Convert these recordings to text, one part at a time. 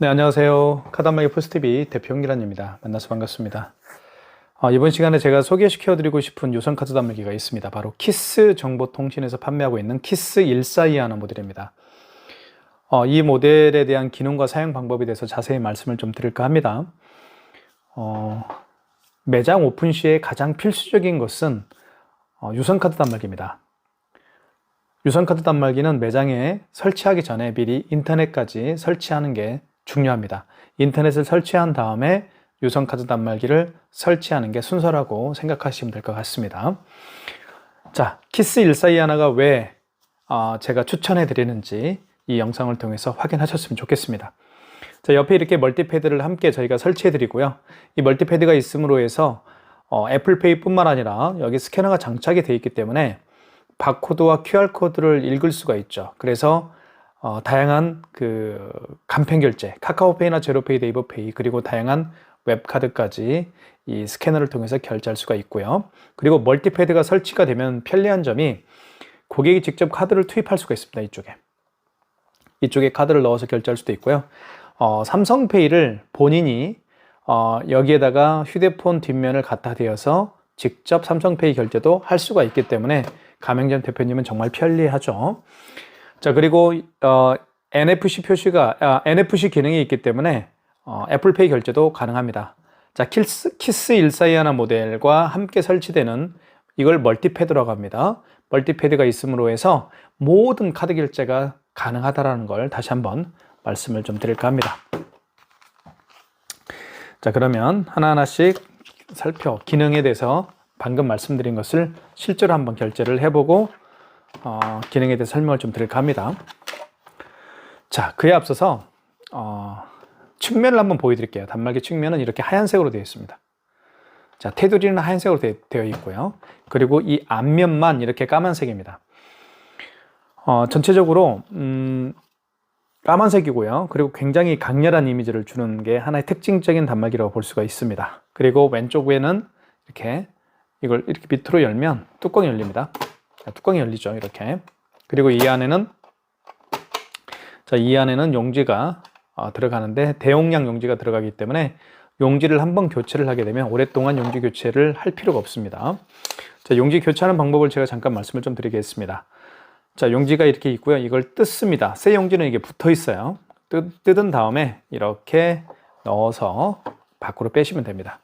네, 안녕하세요. 카드한마기 포스TV 대표 홍기란입니다. 만나서 반갑습니다. 이번 시간에 제가 소개시켜드리고 싶은 유선 카드 단말기가 있습니다. 바로 키스 정보통신에서 판매하고 있는 키스 1421 모델입니다. 이 모델에 대한 기능과 사용 방법에 대해서 자세히 말씀을 좀 드릴까 합니다. 매장 오픈 시에 가장 필수적인 것은 유선 카드 단말기입니다. 유선 카드 단말기는 매장에 설치하기 전에 미리 인터넷까지 설치하는 게 중요합니다. 인터넷을 설치한 다음에 유선 카드 단말기를 설치하는 게 순서라고 생각하시면 될 것 같습니다. 자, 키스 1421가 왜 제가 추천해 드리는지 이 영상을 통해서 확인하셨으면 좋겠습니다. 자, 옆에 이렇게 멀티패드를 함께 저희가 설치해 드리고요. 이 멀티패드가 있음으로 해서 애플페이 뿐만 아니라 여기 스캐너가 장착이 되어 있기 때문에 바코드와 QR코드를 읽을 수가 있죠. 그래서 다양한 그 간편 결제, 카카오페이나 제로페이, 네이버페이, 그리고 다양한 웹카드까지 이 스캐너를 통해서 결제할 수가 있고요. 그리고 멀티패드가 설치가 되면 편리한 점이 고객이 직접 카드를 투입할 수가 있습니다. 이쪽에 카드를 넣어서 결제할 수도 있고요. 삼성페이를 본인이 여기에다가 휴대폰 뒷면을 갖다 대어서 직접 삼성페이 결제도 할 수가 있기 때문에 가맹점 대표님은 정말 편리하죠. 자, 그리고 NFC 표시가 NFC 기능이 있기 때문에 애플페이 결제도 가능합니다. 자, 키스 1421 모델과 함께 설치되는 이걸 멀티패드라고 합니다. 멀티패드가 있음으로 해서 모든 카드 결제가 가능하다라는 걸 다시 한번 말씀을 좀 드릴까 합니다. 자, 그러면 하나하나씩 기능에 대해서 방금 말씀드린 것을 실제로 한번 결제를 해보고 기능에 대해서 설명을 좀 드릴까 합니다. 자, 그에 앞서서 측면을 한번 보여드릴게요. 단말기 측면은 이렇게 하얀색으로 되어 있습니다. 자, 테두리는 하얀색으로 되어 있고요. 그리고 이 앞면만 이렇게 까만색입니다. 전체적으로 까만색이고요. 그리고 굉장히 강렬한 이미지를 주는 게 하나의 특징적인 단말기라고 볼 수가 있습니다. 그리고 왼쪽에는 이걸 이렇게 밑으로 열면 뚜껑이 열립니다. 자, 뚜껑이 열리죠, 이렇게. 그리고 이 안에는 용지가 들어가는데 대용량 용지가 들어가기 때문에 용지를 한번 교체를 하게 되면 오랫동안 용지 교체를 할 필요가 없습니다. 자, 용지 교체하는 방법을 제가 잠깐 말씀을 좀 드리겠습니다. 자, 용지가 이렇게 있고요. 이걸 뜯습니다. 새 용지는 이게 붙어 있어요. 뜯은 다음에 이렇게 넣어서 밖으로 빼시면 됩니다.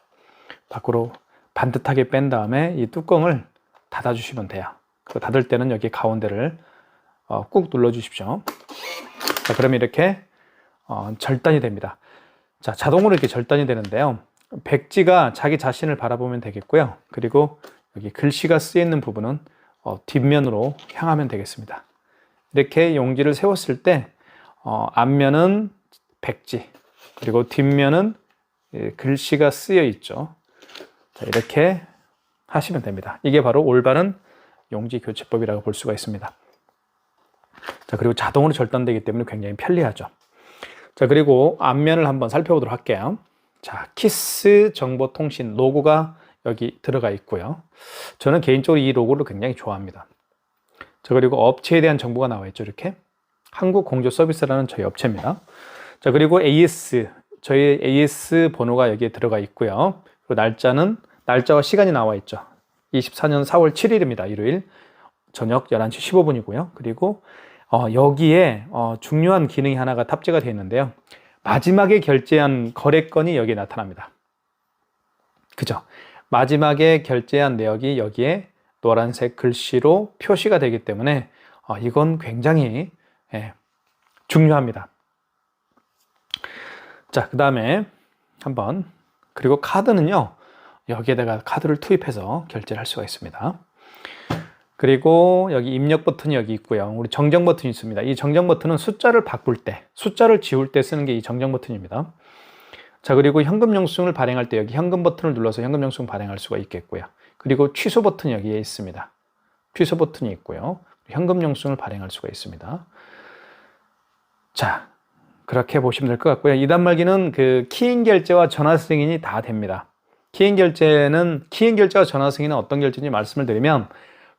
밖으로 반듯하게 뺀 다음에 이 뚜껑을 닫아 주시면 돼요. 그 닫을 때는 여기 가운데를 꾹 눌러 주십시오. 자, 그러면 이렇게 절단이 됩니다. 자, 자동으로 이렇게 절단이 되는데요. 백지가 자기 자신을 바라보면 되겠고요. 그리고 여기 글씨가 쓰여 있는 부분은 뒷면으로 향하면 되겠습니다. 이렇게 용지를 세웠을 때 앞면은 백지, 그리고 뒷면은 글씨가 쓰여 있죠. 자, 이렇게 하시면 됩니다. 이게 바로 올바른 용지 교체법이라고 볼 수가 있습니다. 자, 그리고 자동으로 절단되기 때문에 굉장히 편리하죠. 자, 그리고 앞면을 한번 살펴보도록 할게요. 자, 키스 정보통신 로고가 여기 들어가 있고요. 저는 개인적으로 이 로고를 굉장히 좋아합니다. 자, 그리고 업체에 대한 정보가 나와 있죠. 이렇게 한국공조서비스라는 저희 업체입니다. 자, 그리고 저희 AS 번호가 여기에 들어가 있고요. 그리고 날짜와 시간이 나와 있죠. 24년 4월 7일입니다. 일요일 저녁 11시 15분이고요. 그리고 여기에 중요한 기능이 하나가 탑재가 되어 있는데요. 마지막에 결제한 거래건이 여기에 나타납니다. 그죠? 마지막에 결제한 내역이 여기에 노란색 글씨로 표시가 되기 때문에 이건 굉장히 중요합니다. 자, 그 다음에 그리고 카드는요, 여기에다가 카드를 투입해서 결제를 할 수가 있습니다. 그리고 여기 입력 버튼이 여기 있고요. 우리 정정 버튼이 있습니다. 이 정정 버튼은 숫자를 지울 때 쓰는 게 이 정정 버튼입니다. 자, 그리고 현금 영수증을 발행할 때 여기 현금 버튼을 눌러서 현금 영수증 발행할 수가 있겠고요. 그리고 취소 버튼이 여기에 있습니다. 취소 버튼이 있고요. 현금 영수증을 발행할 수가 있습니다. 자, 그렇게 보시면 될 것 같고요. 이 단말기는 그 키인 결제와 전화 승인이 다 됩니다. 키인 결제와 전화 승인은 어떤 결제인지 말씀을 드리면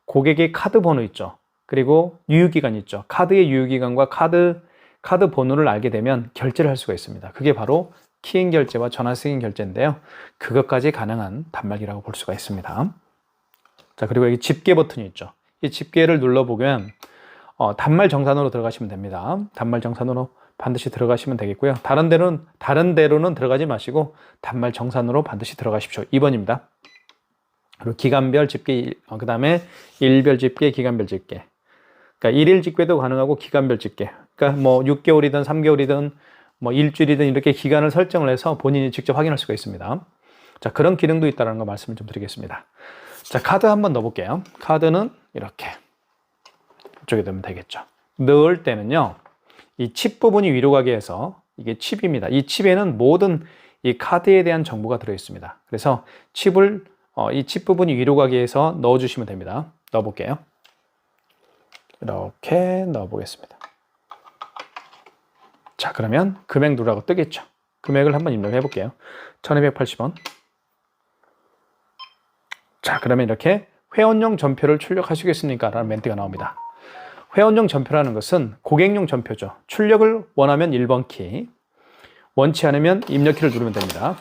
고객의 카드 번호 있죠. 그리고 유효기간 있죠. 카드의 유효기간과 카드 카드 번호를 알게 되면 결제를 할 수가 있습니다. 그게 바로 키인 결제와 전화 승인 결제인데요. 그것까지 가능한 단말기라고 볼 수가 있습니다. 자, 그리고 여기 집게 버튼이 있죠. 이 집게를 눌러보면 단말 정산으로 들어가시면 됩니다. 단말 정산으로 반드시 들어가시면 되겠고요. 다른 데로는 들어가지 마시고 단말 정산으로 반드시 들어가십시오. 2번입니다. 그리고 기간별 집계, 그 다음에 일별 집계, 기간별 집계. 그러니까 일일 집계도 가능하고 기간별 집계. 그러니까 뭐 6개월이든 3개월이든 뭐 일주일이든 이렇게 기간을 설정을 해서 본인이 직접 확인할 수가 있습니다. 자, 그런 기능도 있다는 거 말씀을 좀 드리겠습니다. 자, 카드 한번 넣어볼게요. 카드는 이렇게 이쪽에 넣으면 되겠죠. 넣을 때는요, 이 칩 부분이 위로 가게 해서 이게 칩입니다. 이 칩에는 모든 이 카드에 대한 정보가 들어있습니다. 그래서 칩을 이 칩 부분이 위로 가게 해서 넣어주시면 됩니다. 넣어볼게요. 이렇게 넣어보겠습니다. 자, 그러면 금액 누르라고 뜨겠죠. 금액을 한번 입력해 볼게요. 1280원. 자, 그러면 이렇게 회원용 전표를 출력하시겠습니까? 라는 멘트가 나옵니다. 회원용 전표라는 것은 고객용 전표죠. 출력을 원하면 1번 키, 원치 않으면 입력키를 누르면 됩니다.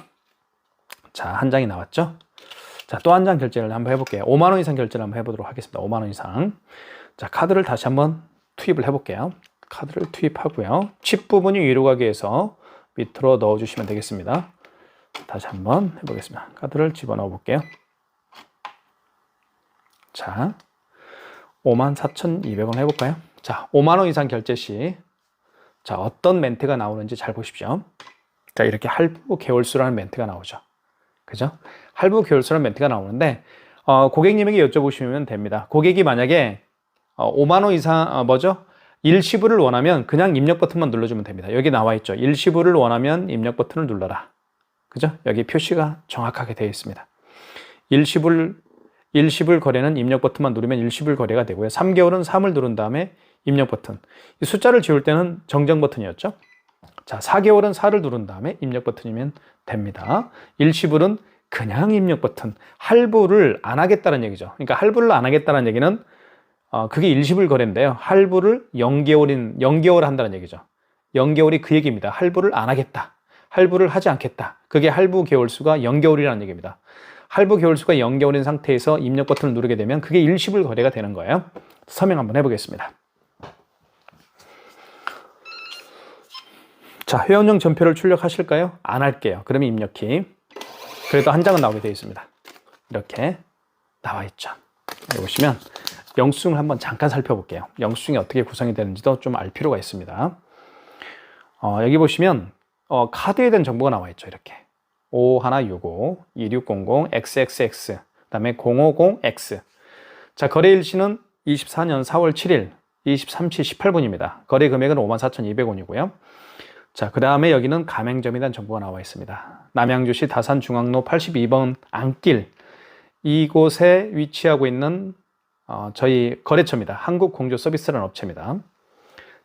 자, 한 장이 나왔죠? 자, 또 한 장 결제를 한번 해볼게요. 5만 원 이상 결제를 한번 해보도록 하겠습니다. 5만 원 이상. 자, 카드를 다시 한번 투입을 해볼게요. 카드를 투입하고요. 칩 부분이 위로 가게 해서 밑으로 넣어주시면 되겠습니다. 다시 한번 해보겠습니다. 카드를 집어넣어 볼게요. 자, 54,200원 해볼까요? 자, 5만 원 이상 결제 시, 자, 어떤 멘트가 나오는지 잘 보십시오. 자, 이렇게 할부 개월수라는 멘트가 나오죠. 그죠? 할부 개월수라는 멘트가 나오는데, 고객님에게 여쭤보시면 됩니다. 고객이 만약에 5만 원 이상, 일시불을 원하면 그냥 입력 버튼만 눌러주면 됩니다. 여기 나와 있죠. 일시불을 원하면 입력 버튼을 눌러라. 그죠? 여기 표시가 정확하게 되어 있습니다. 일시불 거래는 입력 버튼만 누르면 일시불 거래가 되고요. 3개월은 3을 누른 다음에 입력 버튼. 이 숫자를 지울 때는 정정 버튼이었죠. 자, 4개월은 4를 누른 다음에 입력 버튼이면 됩니다. 일시불은 그냥 입력 버튼. 할부를 안 하겠다는 얘기죠. 그러니까 할부를 안 하겠다는 얘기는 그게 일시불 거래인데요. 할부를 0개월 한다는 얘기죠. 0개월이 그 얘기입니다. 할부를 안 하겠다. 할부를 하지 않겠다. 그게 할부 개월수가 0개월이라는 얘기입니다. 할부 개월수가 0개월인 상태에서 입력 버튼을 누르게 되면 그게 일시불 거래가 되는 거예요. 설명 한번 해보겠습니다. 자, 회원용 전표를 출력하실까요? 안 할게요. 그러면 입력키. 그래도 한 장은 나오게 되어 있습니다. 이렇게 나와 있죠. 여기 보시면 영수증을 한번 잠깐 살펴볼게요. 영수증이 어떻게 구성이 되는지도 좀 알 필요가 있습니다. 여기 보시면 카드에 대한 정보가 나와 있죠. 이렇게 5165, 2600, XXX, 그 다음에 050X. 자, 거래 일시는 24년 4월 7일 23시 18분입니다. 거래 금액은 54,200원이고요. 자, 그 다음에 여기는 가맹점에 대한 정보가 나와 있습니다. 남양주시 다산중앙로 82번 안길, 이곳에 위치하고 있는 저희 거래처입니다. 한국공조서비스라는 업체입니다.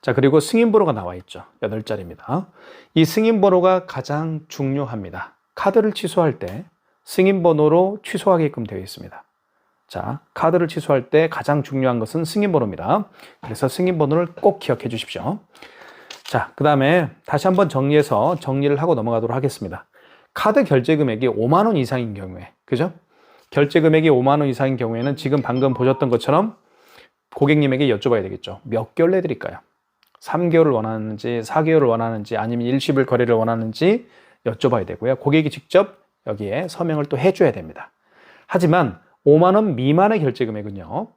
자, 그리고 승인번호가 나와 있죠. 8자리입니다. 이 승인번호가 가장 중요합니다. 카드를 취소할 때 승인번호로 취소하게끔 되어 있습니다. 자, 카드를 취소할 때 가장 중요한 것은 승인번호입니다. 그래서 승인번호를 꼭 기억해 주십시오. 자, 그 다음에 다시 한번 정리를 하고 넘어가도록 하겠습니다. 카드 결제 금액이 5만 원 이상인 경우에, 그죠? 결제 금액이 5만 원 이상인 경우에는 지금 방금 보셨던 것처럼 고객님에게 여쭤봐야 되겠죠. 몇 개월 내드릴까요? 3개월을 원하는지, 4개월을 원하는지, 아니면 일시불 거래를 원하는지 여쭤봐야 되고요. 고객이 직접 여기에 서명을 또 해줘야 됩니다. 하지만 5만 원 미만의 결제 금액은요.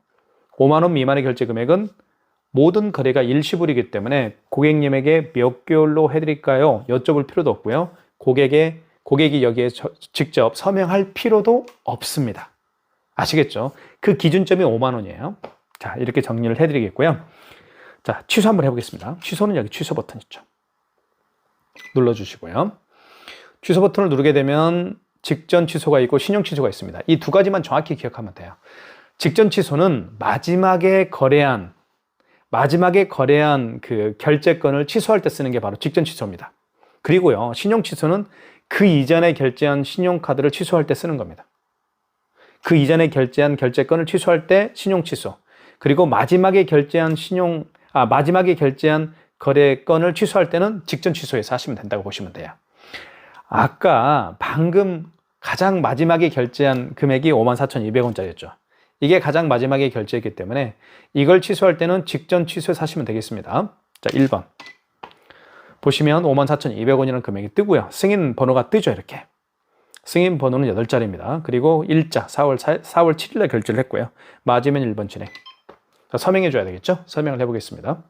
5만 원 미만의 결제 금액은 모든 거래가 일시불이기 때문에 고객님에게 몇 개월로 해드릴까요? 여쭤볼 필요도 없고요. 고객이 여기에 직접 서명할 필요도 없습니다. 아시겠죠? 그 기준점이 5만 원이에요. 자, 이렇게 정리를 해드리겠고요. 자, 취소 한번 해보겠습니다. 취소는 여기 취소 버튼 있죠. 눌러주시고요. 취소 버튼을 누르게 되면 직전 취소가 있고 신용 취소가 있습니다. 이 두 가지만 정확히 기억하면 돼요. 직전 취소는 마지막에 거래한 그 결제건을 취소할 때 쓰는 게 바로 직전 취소입니다. 그리고요, 신용 취소는 그 이전에 결제한 신용카드를 취소할 때 쓰는 겁니다. 그 이전에 결제한 결제건을 취소할 때 신용 취소. 그리고 마지막에 결제한 거래 건을 취소할 때는 직전 취소해서 하시면 된다고 보시면 돼요. 아까 방금 가장 마지막에 결제한 금액이 54,200원짜리였죠. 이게 가장 마지막에 결제했기 때문에 이걸 취소할 때는 직전 취소해서 하시면 되겠습니다. 자, 1번. 보시면 54,200원이라는 금액이 뜨고요. 승인 번호가 뜨죠, 이렇게. 승인 번호는 8자리입니다. 그리고 일자 4월 7일에 결제를 했고요. 맞으면 1번 진행. 자, 서명해 줘야 되겠죠? 설명을 해보겠습니다.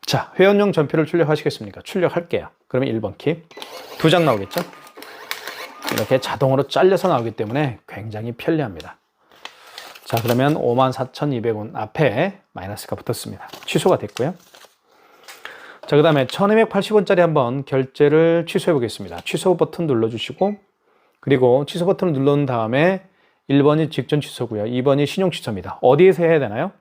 자, 회원용 전표를 출력하시겠습니까? 출력할게요. 그러면 1번 키. 2장 나오겠죠? 이렇게 자동으로 잘려서 나오기 때문에 굉장히 편리합니다. 자, 그러면 54,200원 앞에 마이너스가 붙었습니다. 취소가 됐고요. 자, 그 다음에 1,280원짜리 한번 결제를 취소해 보겠습니다. 취소 버튼 눌러주시고, 그리고 취소 버튼을 눌러놓은 다음에 1번이 직전 취소고요. 2번이 신용 취소입니다. 어디에서 해야 되나요?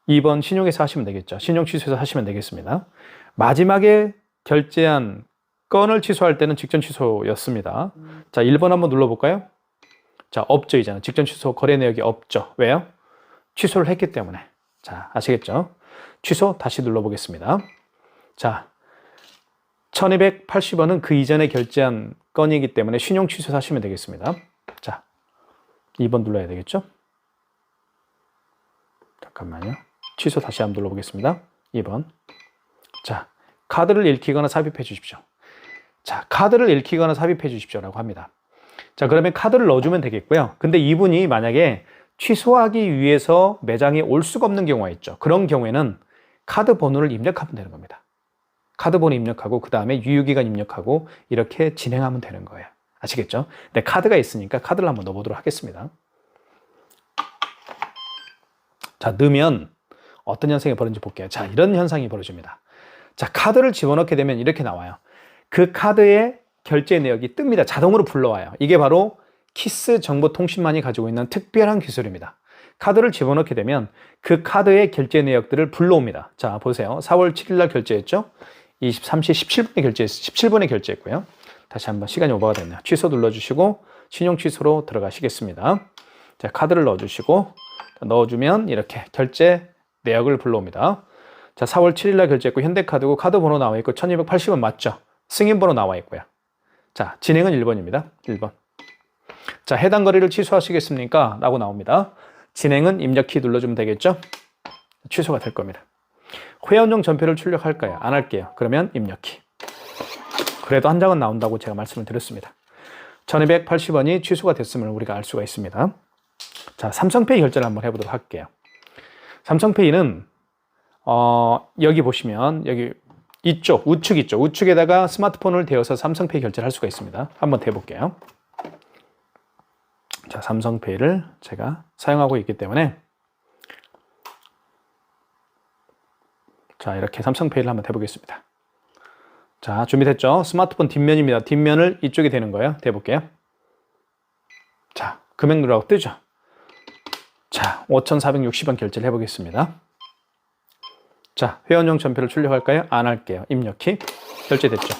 2번 신용에서 하시면 되겠죠. 신용 취소해서 하시면 되겠습니다. 마지막에 결제한 건을 취소할 때는 직전 취소였습니다. 자, 1번 한번 눌러볼까요? 자, 없죠, 이제는. 직전 취소 거래 내역이 없죠. 왜요? 취소를 했기 때문에. 자, 아시겠죠? 취소 다시 눌러보겠습니다. 자, 1,280원은 그 이전에 결제한 건이기 때문에 신용 취소해서 하시면 되겠습니다. 자, 2번 눌러야 되겠죠? 잠깐만요. 취소 다시 한번 눌러보겠습니다. 2번. 자, 카드를 읽히거나 삽입해 주십시오. 자, 카드를 읽히거나 삽입해 주십시오라고 합니다. 자, 그러면 카드를 넣어주면 되겠고요. 근데 이분이 만약에 취소하기 위해서 매장에 올 수가 없는 경우가 있죠. 그런 경우에는 카드 번호를 입력하면 되는 겁니다. 카드 번호 입력하고 그 다음에 유효기간 입력하고 이렇게 진행하면 되는 거예요. 아시겠죠? 근데 카드가 있으니까 카드를 한번 넣어보도록 하겠습니다. 자, 넣으면 어떤 현상이 벌어지는지 볼게요. 자, 이런 현상이 벌어집니다. 자, 카드를 집어넣게 되면 이렇게 나와요. 그 카드의 결제 내역이 뜹니다. 자동으로 불러와요. 이게 바로 키스 정보통신만이 가지고 있는 특별한 기술입니다. 카드를 집어넣게 되면 그 카드의 결제 내역들을 불러옵니다. 자, 보세요. 4월 7일 날 결제했죠? 23시 17분에 결제했고요. 다시 한번 시간이 오버가 됐네요. 취소 눌러주시고 신용 취소로 들어가시겠습니다. 자, 카드를 넣어주시고 넣어주면 이렇게 결제 내역을 불러옵니다. 자, 4월 7일 날 결제했고 현대카드고 카드 번호 나와 있고 1,280원 맞죠? 승인 번호 나와 있고요. 자, 진행은 1번입니다. 1번. 자, 해당 거래를 취소하시겠습니까? 라고 나옵니다. 진행은 입력키 눌러주면 되겠죠? 취소가 될 겁니다. 회원용 전표를 출력할까요? 안 할게요. 그러면 입력키. 그래도 한 장은 나온다고 제가 말씀을 드렸습니다. 1,280원이 취소가 됐음을 우리가 알 수가 있습니다. 자, 삼성페이 결제를 한번 해보도록 할게요. 삼성페이는 여기 보시면 여기 이쪽 우측 있죠. 우측에다가 스마트폰을 대어서 삼성페이 결제를 할 수가 있습니다. 한번 대볼게요. 자, 삼성페이를 제가 사용하고 있기 때문에 자, 이렇게 삼성페이를 한번 대보겠습니다. 자, 준비됐죠? 스마트폰 뒷면입니다. 뒷면을 이쪽에 대는 거예요. 대볼게요. 자, 금액 누르라고 뜨죠? 자, 5,460원 결제를 해보겠습니다. 자, 회원용 전표를 출력할까요? 안 할게요. 입력키. 결제됐죠?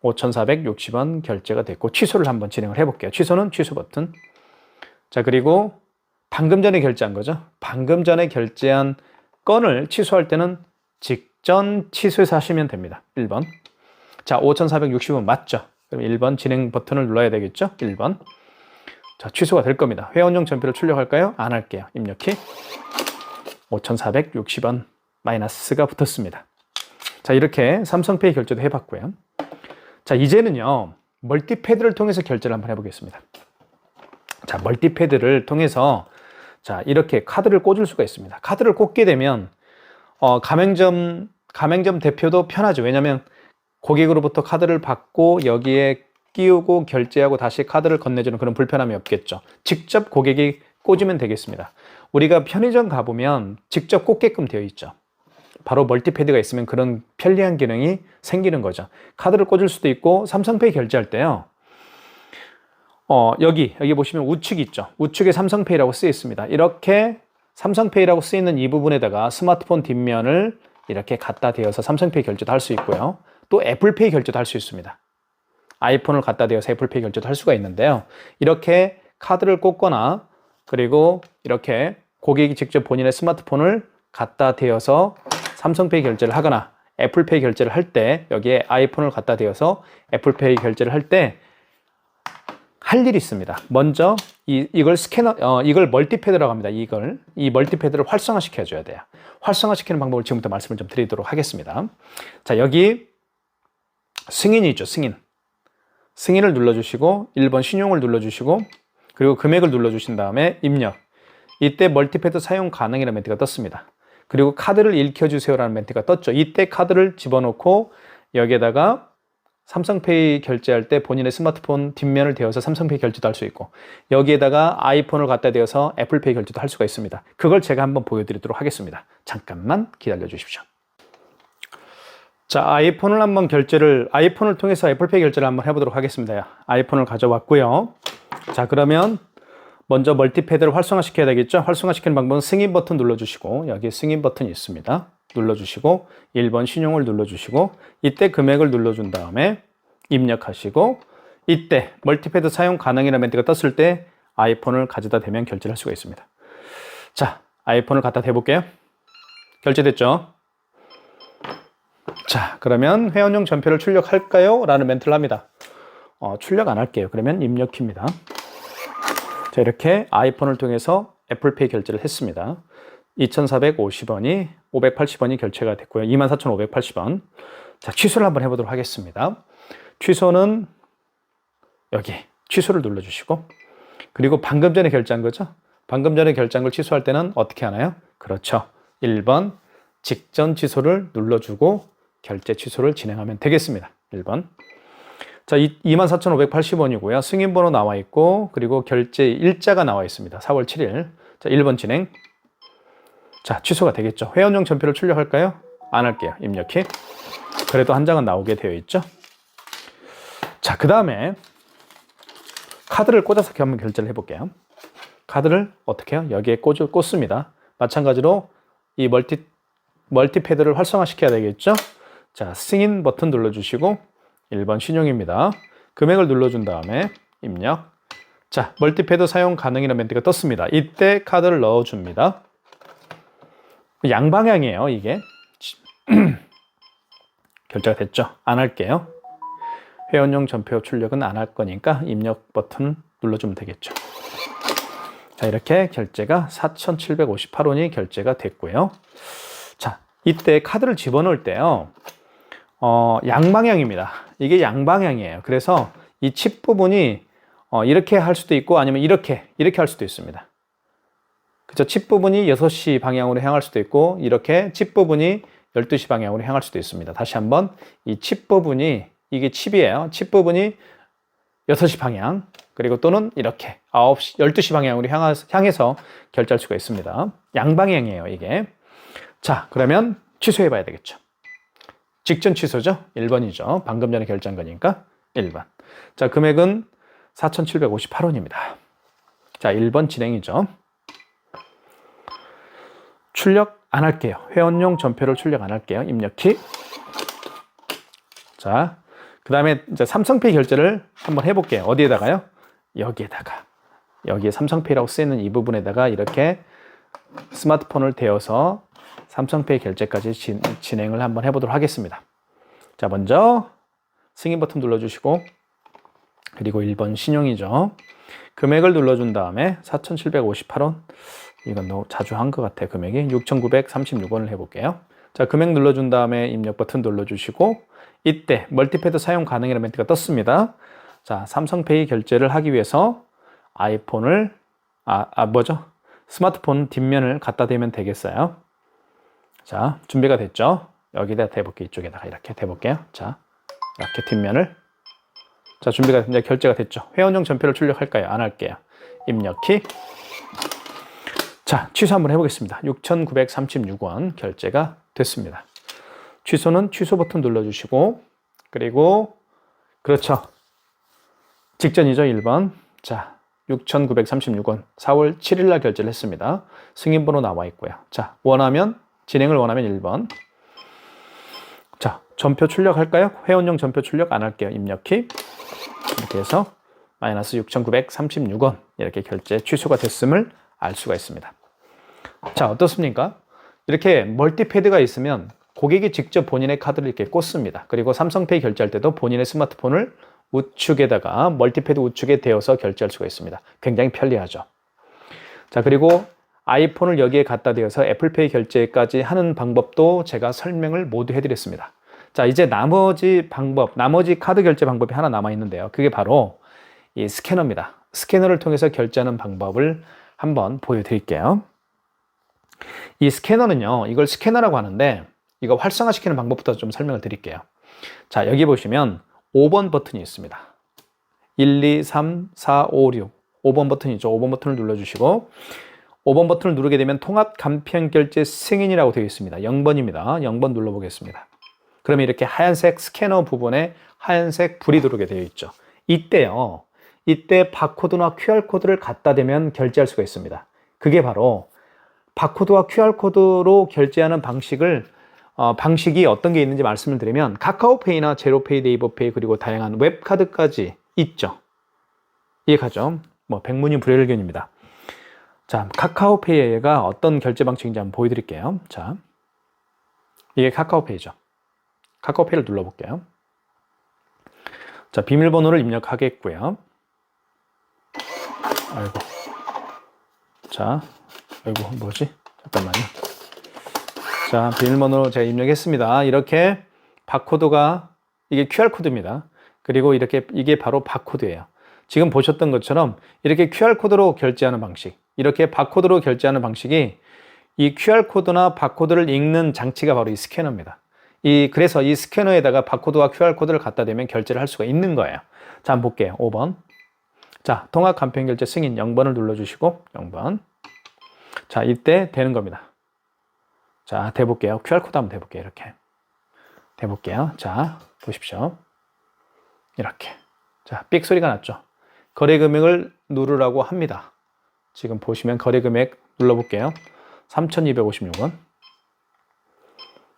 5,460원 결제가 됐고 취소를 한번 진행을 해볼게요. 취소는 취소 버튼. 자, 그리고 방금 전에 결제한 거죠. 방금 전에 결제한 건을 취소할 때는 직전 취소해서 하시면 됩니다. 1번. 자, 5,460원 맞죠? 그럼 1번 진행 버튼을 눌러야 되겠죠? 1번. 자, 취소가 될 겁니다. 회원용 전표를 출력할까요? 안 할게요. 입력키. 5,460원 마이너스가 붙었습니다. 자, 이렇게 삼성페이 결제도 해봤고요. 자, 이제는요, 멀티패드를 통해서 결제를 한번 해보겠습니다. 자, 멀티패드를 통해서 자, 이렇게 카드를 꽂을 수가 있습니다. 카드를 꽂게 되면 가맹점 대표도 편하죠. 왜냐하면 고객으로부터 카드를 받고 여기에 끼우고 결제하고 다시 카드를 건네주는 그런 불편함이 없겠죠. 직접 고객이 꽂으면 되겠습니다. 우리가 편의점 가보면 직접 꽂게끔 되어 있죠. 바로 멀티패드가 있으면 그런 편리한 기능이 생기는 거죠. 카드를 꽂을 수도 있고 삼성페이 결제할 때요. 여기 보시면 우측 있죠. 우측에 삼성페이라고 쓰여 있습니다. 이렇게 삼성페이라고 쓰여 있는 이 부분에다가 스마트폰 뒷면을 이렇게 갖다 대어서 삼성페이 결제도 할 수 있고요. 또 애플페이 결제도 할 수 있습니다. 아이폰을 갖다 대어서 애플페이 결제도 할 수가 있는데요. 이렇게 카드를 꽂거나 그리고 이렇게 고객이 직접 본인의 스마트폰을 갖다 대어서 삼성페이 결제를 하거나 애플페이 결제를 할 때, 여기에 아이폰을 갖다 대어서 애플페이 결제를 할 때 할 일이 있습니다. 먼저 이걸 이걸 멀티패드라고 합니다. 이 멀티패드를 활성화 시켜줘야 돼요. 활성화 시키는 방법을 지금부터 말씀을 좀 드리도록 하겠습니다. 자, 여기 승인이 있죠. 승인을 눌러주시고 1번 신용을 눌러주시고 그리고 금액을 눌러주신 다음에 입력. 이때 멀티패드 사용 가능이라는 멘트가 떴습니다. 그리고 카드를 읽혀주세요라는 멘트가 떴죠. 이때 카드를 집어넣고 여기에다가 삼성페이 결제할 때 본인의 스마트폰 뒷면을 대어서 삼성페이 결제도 할 수 있고 여기에다가 아이폰을 갖다 대어서 애플페이 결제도 할 수가 있습니다. 그걸 제가 한번 보여드리도록 하겠습니다. 잠깐만 기다려 주십시오. 자, 아이폰을 통해서 애플페이 결제를 한번 해보도록 하겠습니다. 아이폰을 가져왔고요. 자, 그러면 먼저 멀티패드를 활성화시켜야 되겠죠? 활성화시키는 방법은 승인 버튼 눌러주시고 여기 승인 버튼이 있습니다. 눌러주시고 1번 신용을 눌러주시고 이때 금액을 눌러준 다음에 입력하시고 이때 멀티패드 사용 가능이라는 멘트가 떴을 때 아이폰을 가져다 대면 결제를 할 수가 있습니다. 자, 아이폰을 갖다 대볼게요. 결제됐죠? 자, 그러면 회원용 전표를 출력할까요? 라는 멘트를 합니다. 출력 안 할게요. 그러면 입력키입니다. 자, 이렇게 아이폰을 통해서 애플페이 결제를 했습니다. 2,450원이 580원이 결제가 됐고요. 24,580원. 자, 취소를 한번 해보도록 하겠습니다. 취소는 여기 취소를 눌러주시고 그리고 방금 전에 결제한 거죠. 방금 전에 결제한 걸 취소할 때는 어떻게 하나요? 그렇죠. 1번 직전 취소를 눌러주고 결제 취소를 진행하면 되겠습니다. 1번. 자, 24,580원이고요. 승인번호 나와 있고 그리고 결제 일자가 나와 있습니다. 4월 7일. 자, 1번 진행. 자, 취소가 되겠죠. 회원용 전표를 출력할까요? 안 할게요. 입력키. 그래도 한 장은 나오게 되어 있죠. 자, 그 다음에 카드를 꽂아서 한번 결제를 해볼게요. 카드를 어떻게 해요? 여기에 꽂습니다. 마찬가지로 이 멀티패드를 활성화시켜야 되겠죠. 자, 승인 버튼 눌러주시고 1번 신용입니다. 금액을 눌러준 다음에 입력. 자, 멀티패드 사용 가능이라는 멘트가 떴습니다. 이때 카드를 넣어줍니다. 양방향이에요, 이게. 결제가 됐죠? 안 할게요. 회원용 전표 출력은 안 할 거니까 입력 버튼 눌러주면 되겠죠. 자, 이렇게 결제가 4,758원이 결제가 됐고요. 자, 이때 카드를 집어넣을 때요. 양방향입니다. 이게 양방향이에요. 그래서 이 칩 부분이 이렇게 할 수도 있고 아니면 이렇게 할 수도 있습니다. 그죠? 칩 부분이 6시 방향으로 향할 수도 있고 이렇게 칩 부분이 12시 방향으로 향할 수도 있습니다. 다시 한번 이 칩 부분이 이게 칩이에요. 칩 부분이 6시 방향 그리고 또는 이렇게 12시 방향으로 향해서 결제할 수가 있습니다. 양방향이에요, 이게. 자, 그러면 취소해 봐야 되겠죠. 직전 취소죠? 1번이죠. 방금 전에 결제한 거니까 1번. 자, 금액은 4,758원입니다. 자, 1번 진행이죠. 출력 안 할게요. 회원용 전표를 출력 안 할게요. 입력키. 자, 그 다음에 이제 삼성페이 결제를 한번 해볼게요. 어디에다가요? 여기에다가. 여기에 삼성페이라고 쓰이는 이 부분에다가 이렇게 스마트폰을 대어서 삼성페이 결제까지 진행을 한번 해보도록 하겠습니다. 자, 먼저 승인 버튼 눌러주시고 그리고 1번 신용이죠. 금액을 눌러준 다음에 4,758원. 이건 너무 자주 한 것 같아요. 금액이 6,936원을 해볼게요. 자, 금액 눌러준 다음에 입력 버튼 눌러주시고 이때 멀티패드 사용 가능이라는 멘트가 떴습니다. 자, 삼성페이 결제를 하기 위해서 아이폰을 스마트폰 뒷면을 갖다 대면 되겠어요. 자, 준비가 됐죠? 여기다 대볼게요. 이쪽에다가 이렇게 대볼게요. 자, 이렇게 뒷면을. 자, 준비가 이제 결제가 됐죠? 회원용 전표를 출력할까요? 안 할게요. 입력키. 자, 취소 한번 해보겠습니다. 6,936원 결제가 됐습니다. 취소는 취소 버튼 눌러주시고 그리고 그렇죠. 직전이죠. 1번. 자, 6,936원 4월 7일 날 결제를 했습니다. 승인번호 나와 있고요. 자, 진행을 원하면 1번. 자, 전표 출력할까요? 회원용 전표 출력 안 할게요. 입력키. 이렇게 해서 마이너스 6,936원 이렇게 결제 취소가 됐음을 알 수가 있습니다. 자, 어떻습니까? 이렇게 멀티패드가 있으면 고객이 직접 본인의 카드를 이렇게 꽂습니다. 그리고 삼성페이 결제할 때도 본인의 스마트폰을 우측에다가 멀티패드 우측에 대어서 결제할 수가 있습니다. 굉장히 편리하죠. 자, 그리고 아이폰을 여기에 갖다 대어서 애플페이 결제까지 하는 방법도 제가 설명을 모두 해드렸습니다. 자, 이제 나머지 카드 결제 방법이 하나 남아 있는데요. 그게 바로 이 스캐너입니다. 스캐너를 통해서 결제하는 방법을 한번 보여드릴게요. 이 스캐너는요, 이걸 스캐너라고 하는데 이거 활성화시키는 방법부터 좀 설명을 드릴게요. 자, 여기 보시면 5번 버튼이 있습니다. 1, 2, 3, 4, 5, 6. 5번 버튼이죠. 5번 버튼을 눌러주시고 5번 버튼을 누르게 되면 통합 간편 결제 승인이라고 되어 있습니다. 0번입니다. 0번 눌러보겠습니다. 그러면 이렇게 하얀색 스캐너 부분에 하얀색 불이 들어오게 되어 있죠. 이때 바코드나 QR코드를 갖다 대면 결제할 수가 있습니다. 그게 바로 바코드와 QR코드로 결제하는 방식이 어떤 게 있는지 말씀을 드리면 카카오페이나 제로페이, 네이버페이 그리고 다양한 웹카드까지 있죠. 이해가죠? 뭐 백문이 불여일견입니다. 자, 카카오페이가 어떤 결제 방식인지 한번 보여드릴게요. 자, 이게 카카오페이죠. 카카오페이를 눌러볼게요. 자, 비밀번호를 입력하겠고요. 아이고. 자, 아이고, 뭐지? 잠깐만요. 자, 비밀번호 제가 입력했습니다. 이렇게 바코드가, 이게 QR코드입니다. 그리고 이게 바로 바코드예요. 지금 보셨던 것처럼 이렇게 QR코드로 결제하는 방식, 이렇게 바코드로 결제하는 방식이 이 QR코드나 바코드를 읽는 장치가 바로 이 스캐너입니다. 그래서 이 스캐너에다가 바코드와 QR코드를 갖다 대면 결제를 할 수가 있는 거예요. 자, 한번 볼게요. 5번. 자, 통합 간편 결제 승인 0번을 눌러주시고 0번. 자, 이때 되는 겁니다. 자, 대볼게요. QR코드 한번 대볼게요. 이렇게. 대볼게요. 자, 보십시오. 이렇게. 자, 삑 소리가 났죠. 거래 금액을 누르라고 합니다. 지금 보시면 거래 금액 눌러볼게요. 3,256원.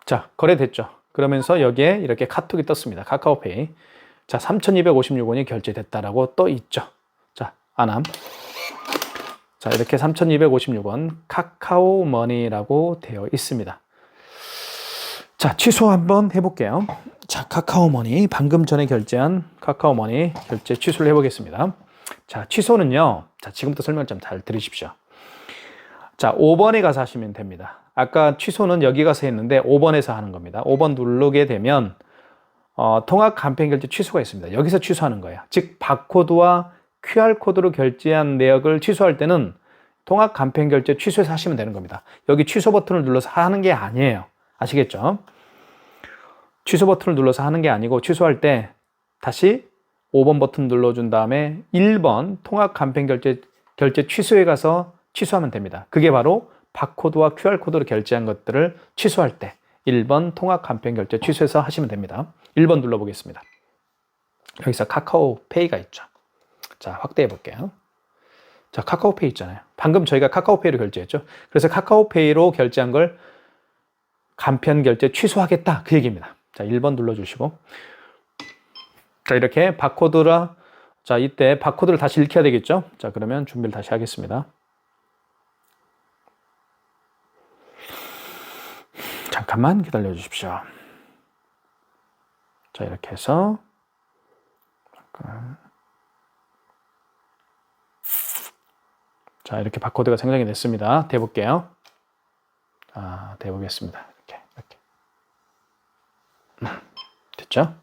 자, 거래됐죠. 그러면서 여기에 이렇게 카톡이 떴습니다. 카카오페이. 자, 3,256원이 결제됐다라고 떠 있죠. 자, 안함. 자, 이렇게 3,256원 카카오머니라고 되어 있습니다. 자, 취소 한번 해볼게요. 자, 카카오머니, 방금 전에 결제한 카카오머니 결제 취소를 해보겠습니다. 자, 취소는요. 자, 지금부터 설명을 좀 잘 들으십시오. 자, 5번에 가서 하시면 됩니다. 아까 취소는 여기 가서 했는데 5번에서 하는 겁니다. 5번 누르게 되면 통합 간편 결제 취소가 있습니다. 여기서 취소하는 거예요. 즉, 바코드와 QR코드로 결제한 내역을 취소할 때는 통합 간편 결제 취소해서 하시면 되는 겁니다. 여기 취소 버튼을 눌러서 하는 게 아니에요. 아시겠죠? 취소 버튼을 눌러서 하는 게 아니고 취소할 때 다시 5번 버튼 눌러준 다음에 1번 통합 간편 결제 취소에 가서 취소하면 됩니다. 그게 바로 바코드와 QR코드로 결제한 것들을 취소할 때 1번 통합 간편 결제 취소해서 하시면 됩니다. 1번 눌러보겠습니다. 여기서 카카오페이가 있죠. 자, 확대해 볼게요. 자, 카카오페이 있잖아요. 방금 저희가 카카오페이로 결제했죠. 그래서 카카오페이로 결제한 걸 간편 결제 취소하겠다. 그 얘기입니다. 자, 1번 눌러주시고. 자, 이렇게 자, 이때 바코드를 다시 읽혀야 되겠죠. 자, 그러면 준비를 다시 하겠습니다. 잠깐만 기다려 주십시오. 자, 이렇게 해서 자, 이렇게 바코드가 생성이 됐습니다. 대볼게요. 자, 대보겠습니다. 이렇게. 됐죠?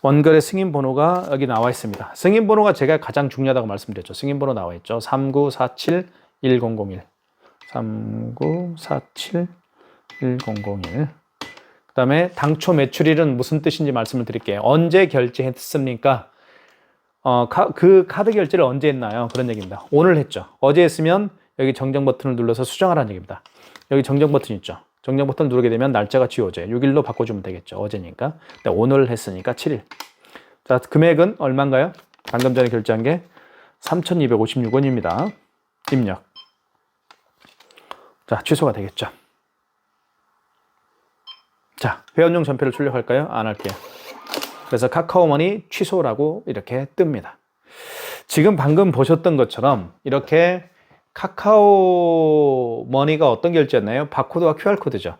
원거래 승인 번호가 여기 나와 있습니다. 승인 번호가 제가 가장 중요하다고 말씀드렸죠. 승인 번호 나와 있죠. 39471001. 39471001. 그 다음에 당초 매출일은 무슨 뜻인지 말씀을 드릴게요. 언제 결제했습니까? 그 카드 결제를 언제 했나요? 그런 얘기입니다. 오늘 했죠. 어제 했으면 여기 정정 버튼을 눌러서 수정하라는 얘기입니다. 여기 정정 버튼 있죠. 정정 버튼 누르게 되면 날짜가 지워져요. 6일로 바꿔주면 되겠죠. 어제니까. 근데 오늘 했으니까 7일. 자, 금액은 얼마인가요? 방금 전에 결제한 게 3,256원입니다. 입력. 자, 취소가 되겠죠. 자, 회원용 전표를 출력할까요? 안 할게요. 그래서 카카오머니 취소라고 이렇게 뜹니다. 지금 방금 보셨던 것처럼 이렇게 카카오 머니가 어떤 결제였나요? 바코드와 QR코드죠.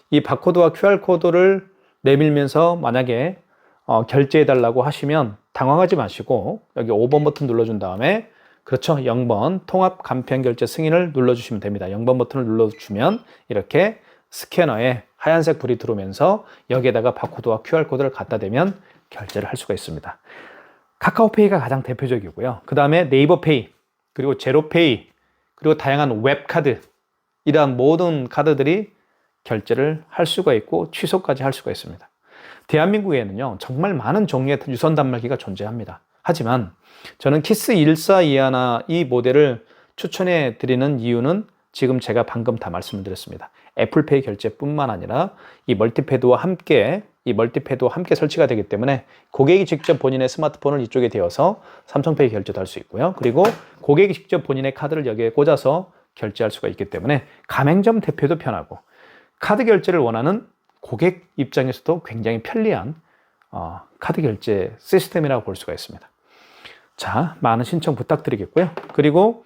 이 바코드와 QR코드를 내밀면서 만약에 결제해달라고 하시면 당황하지 마시고 여기 5번 버튼 눌러준 다음에 그렇죠. 0번 통합 간편 결제 승인을 눌러주시면 됩니다. 0번 버튼을 눌러주면 이렇게 스캐너에 하얀색 불이 들어오면서 여기에다가 바코드와 QR코드를 갖다 대면 결제를 할 수가 있습니다. 카카오페이가 가장 대표적이고요. 그 다음에 네이버페이, 그리고 제로페이, 그리고 다양한 웹카드, 이러한 모든 카드들이 결제를 할 수가 있고 취소까지 할 수가 있습니다. 대한민국에는요, 정말 많은 종류의 유선 단말기가 존재합니다. 하지만 저는 키스1421 이 모델을 추천해 드리는 이유는 지금 제가 방금 다 말씀을 드렸습니다. 애플페이 결제뿐만 아니라 이 멀티패드와 함께 설치가 되기 때문에 고객이 직접 본인의 스마트폰을 이쪽에 대어서 삼성페이 결제도 할 수 있고요. 그리고 고객이 직접 본인의 카드를 여기에 꽂아서 결제할 수가 있기 때문에 가맹점 대표도 편하고 카드 결제를 원하는 고객 입장에서도 굉장히 편리한 카드 결제 시스템이라고 볼 수가 있습니다. 자, 많은 신청 부탁드리겠고요. 그리고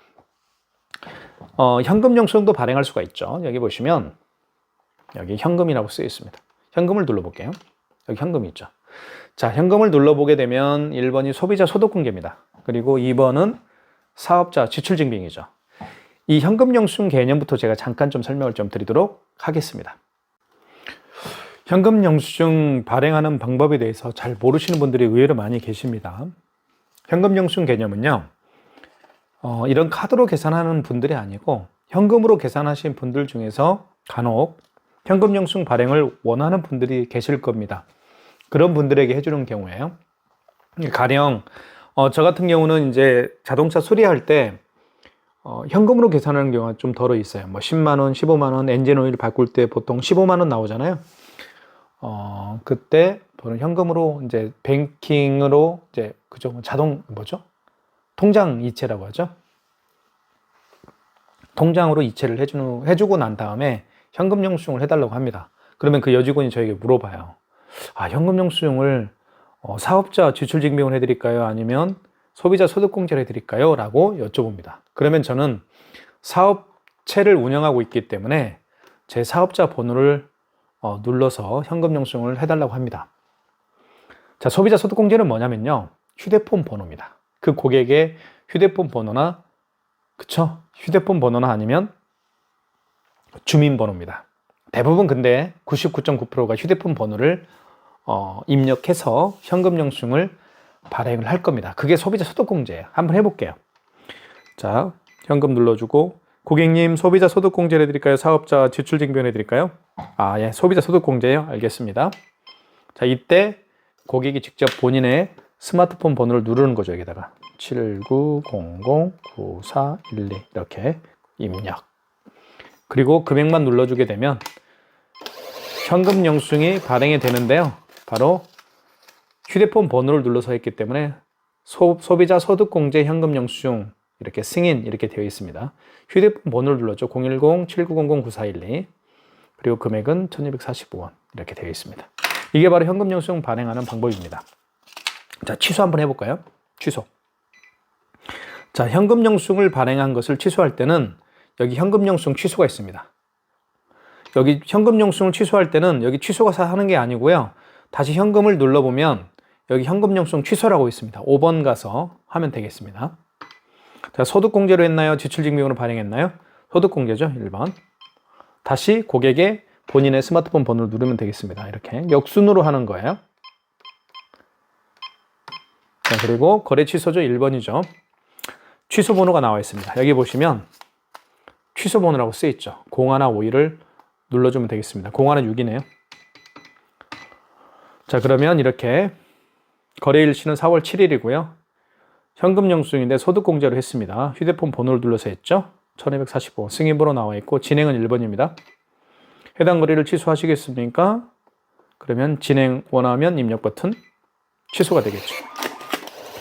현금 영수증도 발행할 수가 있죠. 여기 보시면 여기 현금이라고 쓰여 있습니다. 현금을 눌러볼게요. 여기 현금이 있죠. 자, 현금을 눌러보게 되면 1번이 소비자 소득공개입니다. 그리고 2번은 사업자 지출증빙이죠. 이 현금 영수증 개념부터 제가 잠깐 좀 설명을 좀 드리도록 하겠습니다. 현금 영수증 발행하는 방법에 대해서 잘 모르시는 분들이 의외로 많이 계십니다. 현금 영수증 개념은요, 이런 카드로 계산하는 분들이 아니고 현금으로 계산하신 분들 중에서 간혹 현금 영수증 발행을 원하는 분들이 계실 겁니다. 그런 분들에게 해주는 경우에요. 가령 저 같은 경우는 이제 자동차 수리할 때 현금으로 계산하는 경우가 좀 덜어 있어요. 뭐 10만 원, 15만 원, 엔진 오일 바꿀 때 보통 15만 원 나오잖아요. 그때 저는 현금으로 이제 뱅킹으로 이제 그죠? 통장 이체라고 하죠. 통장으로 이체를 해주고 난 다음에 현금 영수증을 해달라고 합니다. 그러면 그 여직원이 저에게 물어봐요. 현금 영수증을 사업자 지출증빙을 해드릴까요? 아니면 소비자 소득공제를 해드릴까요? 라고 여쭤봅니다. 그러면 저는 사업체를 운영하고 있기 때문에 제 사업자 번호를 눌러서 현금 영수증을 해달라고 합니다. 자, 소비자 소득공제는 뭐냐면요, 휴대폰 번호입니다. 그 고객의 휴대폰 번호나, 그쵸? 휴대폰 번호나 아니면 주민번호입니다. 대부분 근데 99.9%가 휴대폰 번호를 입력해서 현금 영수증을 발행을 할 겁니다. 그게 소비자 소득공제예요. 한번 해볼게요. 자, 현금 눌러주고, 고객님 소비자 소득공제를 해드릴까요? 사업자 지출증빙을 해드릴까요? 예, 소비자 소득공제예요. 알겠습니다. 자, 이때 고객이 직접 본인의 스마트폰 번호를 누르는 거죠. 여기다가 79009412 이렇게 입력. 그리고 금액만 눌러주게 되면 현금 영수증이 발행이 되는데요. 바로 휴대폰 번호를 눌러서 했기 때문에 소비자 소득공제 현금 영수증 이렇게 승인 이렇게 되어 있습니다. 휴대폰 번호를 눌렀죠. 010-7900-9412 그리고 금액은 1245원 이렇게 되어 있습니다. 이게 바로 현금 영수증 발행하는 방법입니다. 자, 취소 한번 해볼까요? 취소. 자, 현금 영수증을 발행한 것을 취소할 때는 여기 현금 영수증 취소가 있습니다. 여기 현금 영수증을 취소할 때는 여기 취소가 하는 게 아니고요. 다시 현금을 눌러보면 여기 현금 영수증 취소라고 있습니다. 5번 가서 하면 되겠습니다. 자, 소득공제로 했나요? 지출증빙으로 발행했나요? 소득공제죠. 1번. 다시 고객의 본인의 스마트폰 번호를 누르면 되겠습니다. 이렇게 역순으로 하는 거예요. 자, 그리고 거래 취소죠. 1번이죠. 취소 번호가 나와 있습니다. 여기 보시면 취소 번호라고 쓰여 있죠. 0152를 눌러주면 되겠습니다. 0156이네요. 자, 그러면 이렇게 거래일시는 4월 7일이고요. 현금 영수증인데 소득공제로 했습니다. 휴대폰 번호를 눌러서 했죠. 1245 승인번호 나와 있고 진행은 1번입니다. 해당 거래를 취소하시겠습니까? 그러면 진행 원하면 입력 버튼 취소가 되겠죠.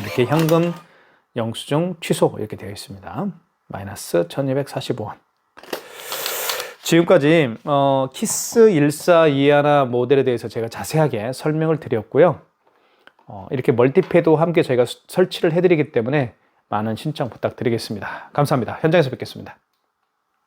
이렇게 현금 영수증 취소 이렇게 되어 있습니다. 마이너스 1245원. 지금까지 키스1421 모델에 대해서 제가 자세하게 설명을 드렸고요. 이렇게 멀티패드와 함께 저희가 설치를 해드리기 때문에 많은 신청 부탁드리겠습니다. 감사합니다. 현장에서 뵙겠습니다.